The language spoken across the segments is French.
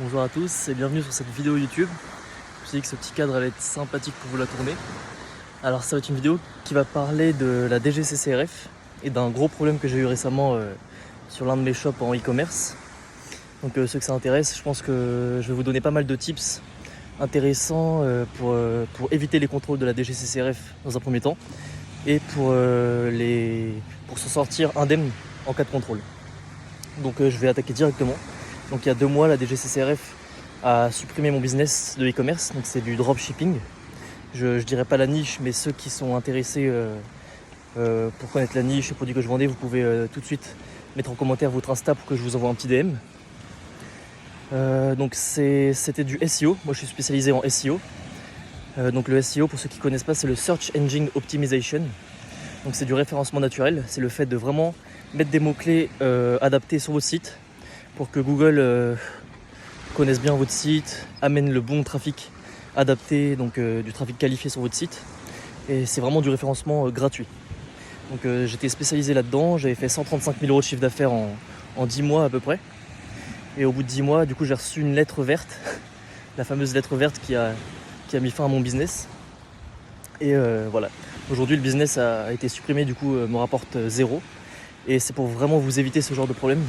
Bonjour à tous et bienvenue sur cette vidéo YouTube. Je me suis dit que ce petit cadre allait être sympathique pour vous la tourner. Alors ça va être une vidéo qui va parler de la DGCCRF et d'un gros problème que j'ai eu récemment sur l'un de mes shops en e-commerce. Donc ceux que ça intéresse, je pense que je vais vous donner pas mal de tips intéressants pour éviter les contrôles de la DGCCRF dans un premier temps et pour s'en sortir indemne en cas de contrôle. Donc je vais attaquer directement. Donc il y a 2 mois, la DGCCRF a supprimé mon business de e-commerce, donc c'est du dropshipping. Je dirais pas la niche, mais ceux qui sont intéressés pour connaître la niche et les produits que je vendais, vous pouvez tout de suite mettre en commentaire votre Insta pour que je vous envoie un petit DM. Donc c'était du SEO, moi je suis spécialisé en SEO. Donc le SEO, pour ceux qui ne connaissent pas, c'est le Search Engine Optimization. Donc c'est du référencement naturel, c'est le fait de vraiment mettre des mots-clés adaptés sur votre site pour que Google connaisse bien votre site, amène le bon trafic adapté, donc du trafic qualifié sur votre site. Et c'est vraiment du référencement gratuit. Donc j'étais spécialisé là-dedans, j'avais fait 135 000 € de chiffre d'affaires en 10 mois à peu près. Et au bout de 10 mois, du coup, j'ai reçu une lettre verte, la fameuse lettre verte qui a mis fin à mon business. Et voilà, aujourd'hui le business a été supprimé, du coup me rapporte 0. Et c'est pour vraiment vous éviter ce genre de problème.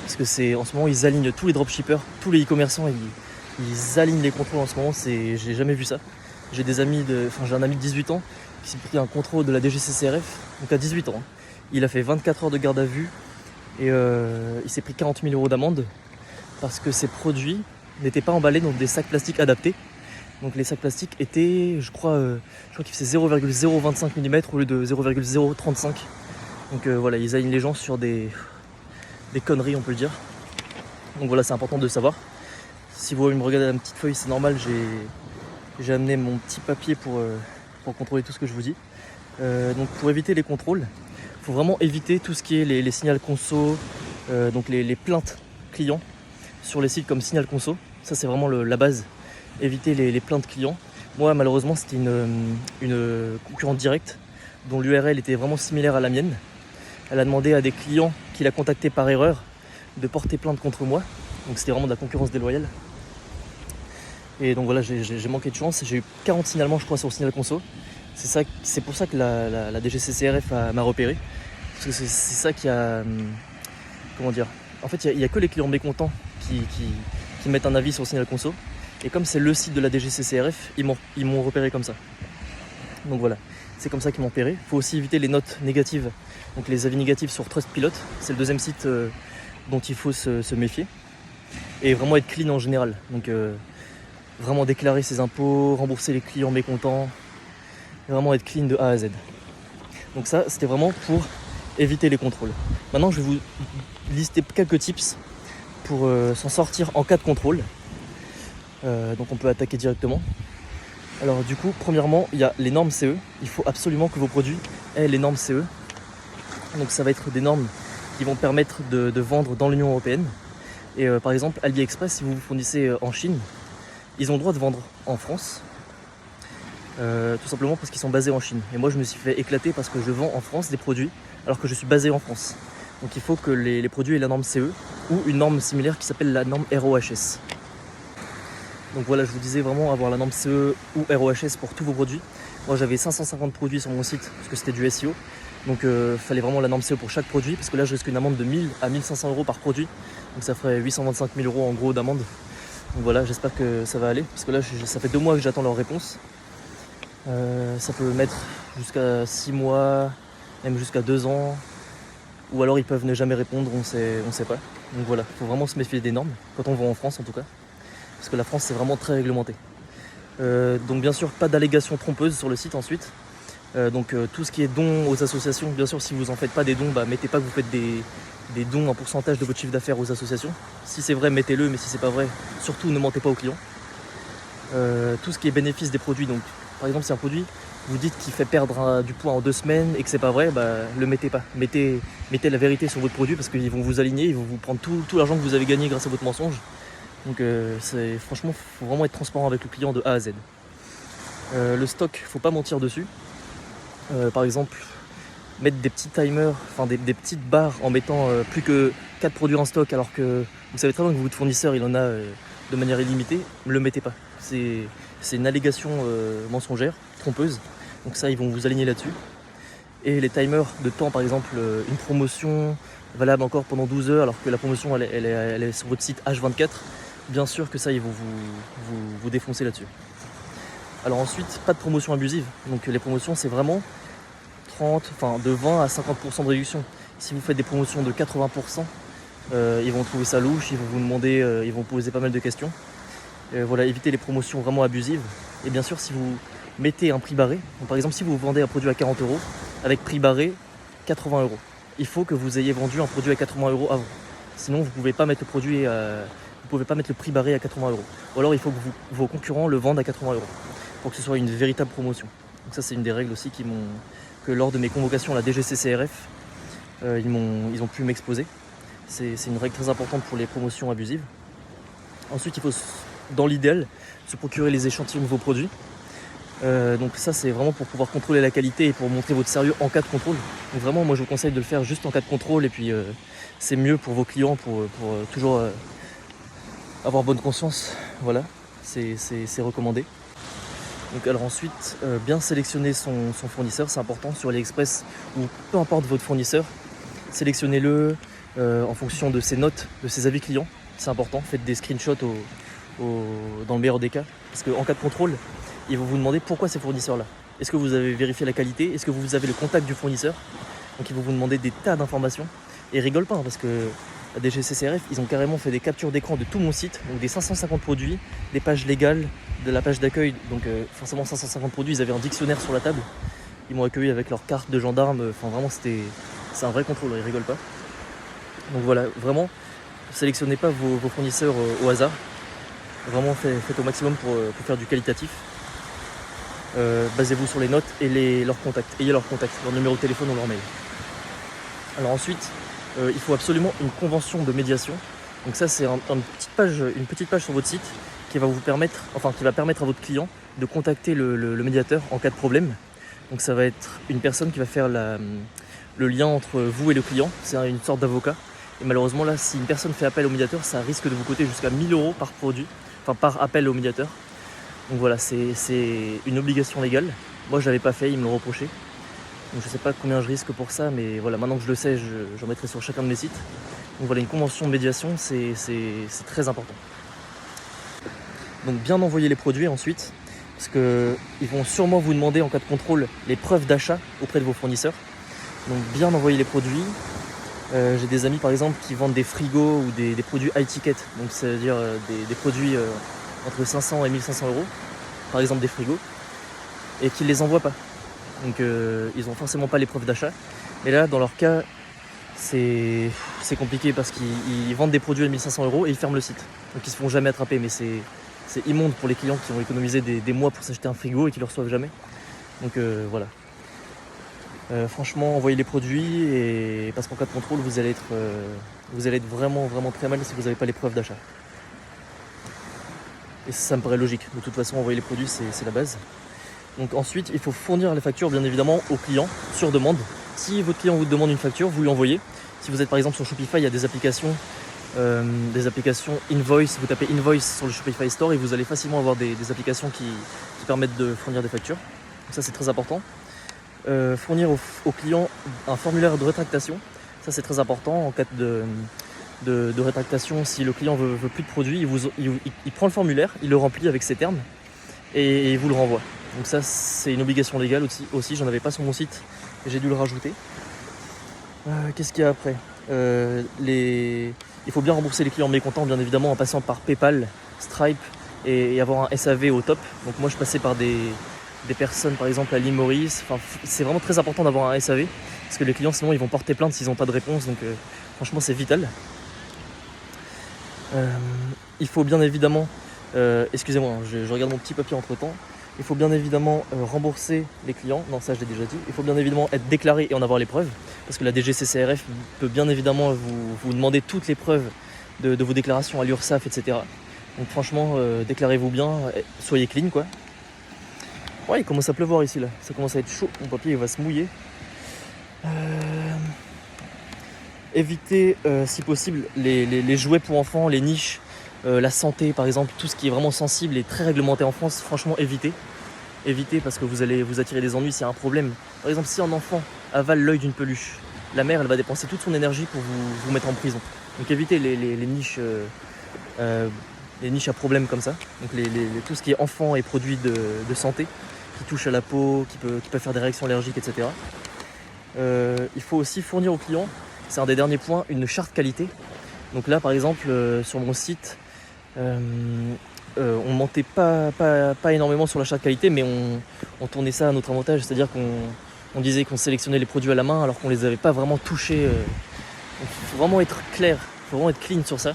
Parce que en ce moment, ils alignent tous les dropshippers, tous les e-commerçants, ils alignent les contrôles en ce moment. J'ai jamais vu ça. J'ai un ami de 18 ans qui s'est pris un contrôle de la DGCCRF, donc à 18 ans. Il a fait 24 heures de garde à vue et il s'est pris 40 000 € d'amende parce que ses produits n'étaient pas emballés dans des sacs plastiques adaptés. Donc les sacs plastiques étaient, je crois qu'ils faisaient 0,025 mm au lieu de 0,035. Donc voilà, ils alignent les gens sur des conneries, on peut le dire. Donc voilà, c'est important de le savoir. Si vous me regardez à la petite feuille, c'est normal, j'ai amené mon petit papier pour contrôler tout ce que je vous dis. Donc pour éviter les contrôles, il faut vraiment éviter tout ce qui est les signals conso, donc les plaintes clients sur les sites comme Signal Conso. Ça c'est vraiment la base. Éviter les plaintes clients. Moi malheureusement c'était une concurrente directe dont l'URL était vraiment similaire à la mienne. Elle a demandé à des clients qui l'a contacté par erreur de porter plainte contre moi. Donc c'était vraiment de la concurrence déloyale. Et donc voilà, j'ai manqué de chance. J'ai eu 40 signalements je crois sur Signal Conso. C'est pour ça que la DGCCRF m'a repéré. Parce que c'est ça qui a... Comment dire ? En fait il n'y a que les clients mécontents qui mettent un avis sur Signal Conso. Et comme c'est le site de la DGCCRF, ils m'ont repéré comme ça. Donc voilà, c'est comme ça qu'ils m'ont repéré. Il faut aussi éviter les notes négatives, donc les avis négatifs sur Trustpilot. C'est le deuxième site dont il faut se méfier. Et vraiment être clean en général. Donc vraiment déclarer ses impôts, rembourser les clients mécontents. Vraiment être clean de A à Z. Donc ça, c'était vraiment pour éviter les contrôles. Maintenant, je vais vous lister quelques tips pour s'en sortir en cas de contrôle. Donc on peut attaquer directement. Alors du coup, premièrement, il y a les normes CE. Il faut absolument que vos produits aient les normes CE. Donc ça va être des normes qui vont permettre de vendre dans l'Union Européenne. Et par exemple, AliExpress, si vous vous fournissez en Chine, ils ont le droit de vendre en France. Tout simplement parce qu'ils sont basés en Chine. Et moi je me suis fait éclater parce que je vends en France des produits alors que je suis basé en France. Donc il faut que les produits aient la norme CE ou une norme similaire qui s'appelle la norme ROHS. Donc voilà, je vous disais vraiment avoir la norme CE ou ROHS pour tous vos produits. Moi j'avais 550 produits sur mon site parce que c'était du SEO. Donc il fallait vraiment la norme CE pour chaque produit parce que là je risque une amende de 1000 à 1500 € par produit. Donc ça ferait 825 000 € en gros d'amende. Donc voilà, j'espère que ça va aller parce que là ça fait 2 mois que j'attends leur réponse. Ça peut mettre jusqu'à 6 mois, même jusqu'à 2 ans. Ou alors ils peuvent ne jamais répondre, on sait pas. Donc voilà, il faut vraiment se méfier des normes, quand on vend en France en tout cas. Parce que la France c'est vraiment très réglementé. Donc bien sûr pas d'allégations trompeuses sur le site ensuite. Donc tout ce qui est dons aux associations, bien sûr si vous en faites pas des dons, mettez pas que vous faites des dons en pourcentage de votre chiffre d'affaires aux associations. Si c'est vrai mettez-le, mais si c'est pas vrai, surtout ne mentez pas aux clients. Tout ce qui est bénéfice des produits, donc par exemple si un produit vous dites qu'il fait perdre du poids en 2 semaines et que c'est pas vrai, le mettez pas. Mettez la vérité sur votre produit parce qu'ils vont vous aligner, ils vont vous prendre tout l'argent que vous avez gagné grâce à votre mensonge. Donc franchement, faut vraiment être transparent avec le client de A à Z. Le stock, faut pas mentir dessus. Par exemple, mettre des petits timers, enfin des petites barres en mettant plus que 4 produits en stock alors que vous savez très bien que votre fournisseur il en a de manière illimitée, ne le mettez pas. C'est une allégation mensongère, trompeuse. Donc ça, ils vont vous aligner là-dessus. Et les timers de temps, par exemple, une promotion valable encore pendant 12 heures, alors que la promotion, elle est sur votre site H24, bien sûr que ça, ils vont vous défoncer là-dessus. Alors ensuite, pas de promotion abusive. Donc les promotions, c'est vraiment de 20 à 50% de réduction. Si vous faites des promotions de 80%, ils vont trouver ça louche, ils vont vous demander, ils vont poser pas mal de questions. Voilà, évitez les promotions vraiment abusives. Et bien sûr, si vous mettez un prix barré, donc par exemple si vous vendez un produit à 40 €, avec prix barré 80 €, il faut que vous ayez vendu un produit à 80 € avant. Sinon, vous ne pouvez pas mettre le produit vous pouvez pas mettre le prix barré à 80 €. Ou alors il faut que vos concurrents le vendent à 80 € pour que ce soit une véritable promotion. Donc ça, c'est une des règles aussi que lors de mes convocations à la DGCCRF, ils ont pu m'exposer. C'est une règle très importante pour les promotions abusives. Ensuite, il faut, dans l'idéal, se procurer les échantillons de vos produits. Donc ça, c'est vraiment pour pouvoir contrôler la qualité et pour montrer votre sérieux en cas de contrôle. Donc vraiment, moi je vous conseille de le faire juste en cas de contrôle, et puis c'est mieux pour vos clients pour toujours avoir bonne conscience. Voilà, c'est recommandé. Donc alors ensuite, bien sélectionner son fournisseur, c'est important sur AliExpress ou peu importe votre fournisseur. Sélectionnez-le en fonction de ses notes, de ses avis clients. C'est important, faites des screenshots dans le meilleur des cas. Parce qu'en cas de contrôle, ils vont vous demander pourquoi ces fournisseurs-là. Est-ce que vous avez vérifié la qualité? Est-ce que vous avez le contact du fournisseur? Donc ils vont vous demander des tas d'informations. Et rigole pas, hein, parce que la DGCCRF, ils ont carrément fait des captures d'écran de tout mon site, donc des 550 produits, des pages légales, de la page d'accueil, donc forcément 550 produits, ils avaient un dictionnaire sur la table. Ils m'ont accueilli avec leur carte de gendarme, enfin vraiment c'est un vrai contrôle, ils rigolent pas. Donc voilà, vraiment, sélectionnez pas vos fournisseurs au hasard. Vraiment faites au maximum pour faire du qualitatif. Basez-vous sur les notes et leurs contacts. Ayez leurs contacts, leur numéro de téléphone ou leur mail. Alors ensuite, il faut absolument une convention de médiation. Donc ça, c'est une petite page sur votre site qui va permettre à votre client de contacter le médiateur en cas de problème. Donc ça va être une personne qui va faire le lien entre vous et le client. C'est une sorte d'avocat. Et malheureusement là, si une personne fait appel au médiateur, ça risque de vous coûter jusqu'à 1 000 € par produit, par appel au médiateur. Donc voilà, c'est une obligation légale. Moi je l'avais pas fait, ils me l'ont reproché. Donc je sais pas combien je risque pour ça, mais voilà, maintenant que je le sais, j'en mettrai sur chacun de mes sites. Donc voilà, une convention de médiation, c'est très important. Donc bien envoyer les produits ensuite, parce qu'ils vont sûrement vous demander en cas de contrôle les preuves d'achat auprès de vos fournisseurs. Donc bien envoyer les produits. J'ai des amis par exemple qui vendent des frigos ou des produits high ticket, donc c'est-à-dire des produits entre 500 et 1500 €, par exemple des frigos, et qui ne les envoient pas. Donc ils n'ont forcément pas les preuves d'achat. Mais là, dans leur cas, c'est compliqué parce qu'ils vendent des produits à 1500 € et ils ferment le site. Donc ils ne se font jamais attraper, mais c'est immonde pour les clients qui ont économisé des mois pour s'acheter un frigo et qui ne le reçoivent jamais. Donc voilà. Franchement, envoyez les produits, parce qu'en cas de contrôle, vous allez être vraiment, vraiment très mal si vous n'avez pas les preuves d'achat. Et ça me paraît logique. De toute façon, envoyer les produits, c'est la base. Donc ensuite, il faut fournir les factures, bien évidemment, au client, sur demande. Si votre client vous demande une facture, vous lui envoyez. Si vous êtes par exemple sur Shopify, il y a des applications Invoice. Vous tapez Invoice sur le Shopify Store et vous allez facilement avoir des applications qui permettent de fournir des factures. Donc ça, c'est très important. Fournir au client un formulaire de rétractation. Ça, c'est très important en cas de rétractation. Si le client veut plus de produit, il prend le formulaire, il le remplit avec ses termes et il vous le renvoie. Donc ça, c'est une obligation légale aussi. J'en avais pas sur mon site et j'ai dû le rajouter. Qu'est-ce qu'il y a après? Il faut bien rembourser les clients mécontents, bien évidemment, en passant par PayPal, Stripe et avoir un SAV au top. Donc moi, je passais par des personnes, par exemple à l'île Maurice. Enfin, c'est vraiment très important d'avoir un SAV parce que les clients, sinon, ils vont porter plainte s'ils n'ont pas de réponse. Donc franchement, c'est vital. Il faut bien évidemment, excusez-moi, je regarde mon petit papier entre temps. Il faut bien évidemment rembourser les clients. Non, ça je l'ai déjà dit. Il faut bien évidemment être déclaré et en avoir les preuves. Parce que la DGCCRF peut bien évidemment vous demander toutes les preuves de vos déclarations à l'URSSAF, etc. Donc franchement, déclarez-vous bien, soyez clean quoi. Ouais, il commence à pleuvoir ici là. Ça commence à être chaud. Mon papier il va se mouiller. Évitez si possible les jouets pour enfants, les niches. La santé par exemple, tout ce qui est vraiment sensible et très réglementé en France, franchement évitez. Évitez parce que vous allez vous attirer des ennuis s'il y a un problème. Par exemple, si un enfant avale l'œil d'une peluche, la mère elle va dépenser toute son énergie pour vous mettre en prison. Donc évitez les niches à problème comme ça. Donc tout ce qui est enfant et produits de santé qui touchent à la peau, qui peut faire des réactions allergiques, etc. Il faut aussi fournir aux clients, c'est un des derniers points, une charte qualité. Donc là par exemple sur mon site, on mentait pas énormément sur la charte qualité, mais on tournait ça à notre avantage, c'est-à-dire qu'on disait qu'on sélectionnait les produits à la main alors qu'on les avait pas vraiment touchés. Il faut vraiment être clair, il faut vraiment être clean sur ça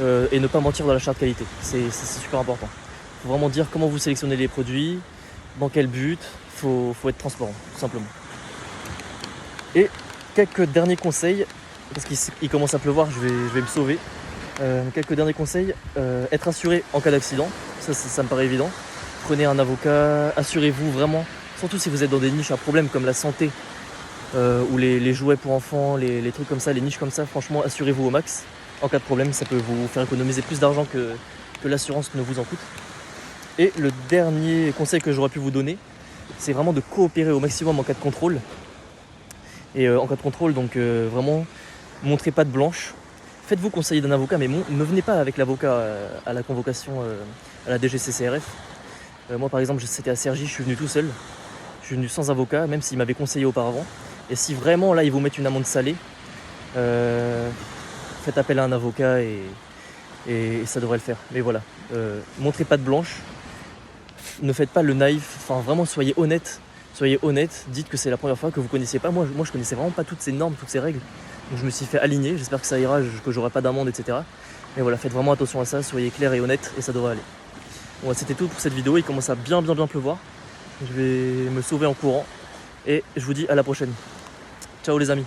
et ne pas mentir dans la charte qualité, c'est super important. Il faut vraiment dire comment vous sélectionnez les produits, dans quel but, il faut être transparent, tout simplement. Et quelques derniers conseils, parce qu'il commence à pleuvoir, je vais me sauver. Quelques derniers conseils, être assuré en cas d'accident, ça me paraît évident. Prenez un avocat, assurez-vous vraiment, surtout si vous êtes dans des niches à problème comme la santé ou les jouets pour enfants, les trucs comme ça, les niches comme ça, franchement assurez-vous au max. En cas de problème, ça peut vous faire économiser plus d'argent que l'assurance ne vous en coûte. Et le dernier conseil que j'aurais pu vous donner, c'est vraiment de coopérer au maximum en cas de contrôle. Et en cas de contrôle, donc vraiment, montrez patte blanche. Faites-vous conseiller d'un avocat, mais ne venez pas avec l'avocat à la convocation à la DGCCRF. Moi par exemple, c'était à Cergy, je suis venu tout seul. Je suis venu sans avocat, même s'il m'avait conseillé auparavant. Et si vraiment là, ils vous mettent une amende salée, faites appel à un avocat et ça devrait le faire. Mais voilà, montrez patte blanche. Ne faites pas le naïf, enfin vraiment soyez honnête, dites que c'est la première fois que vous connaissiez pas. Moi je connaissais vraiment pas toutes ces normes, toutes ces règles. Donc je me suis fait aligner, j'espère que ça ira, que j'aurai pas d'amende, etc. Mais voilà, faites vraiment attention à ça, soyez clair et honnête et ça devrait aller. Bon, c'était tout pour cette vidéo, il commence à bien pleuvoir. Je vais me sauver en courant et je vous dis à la prochaine. Ciao les amis.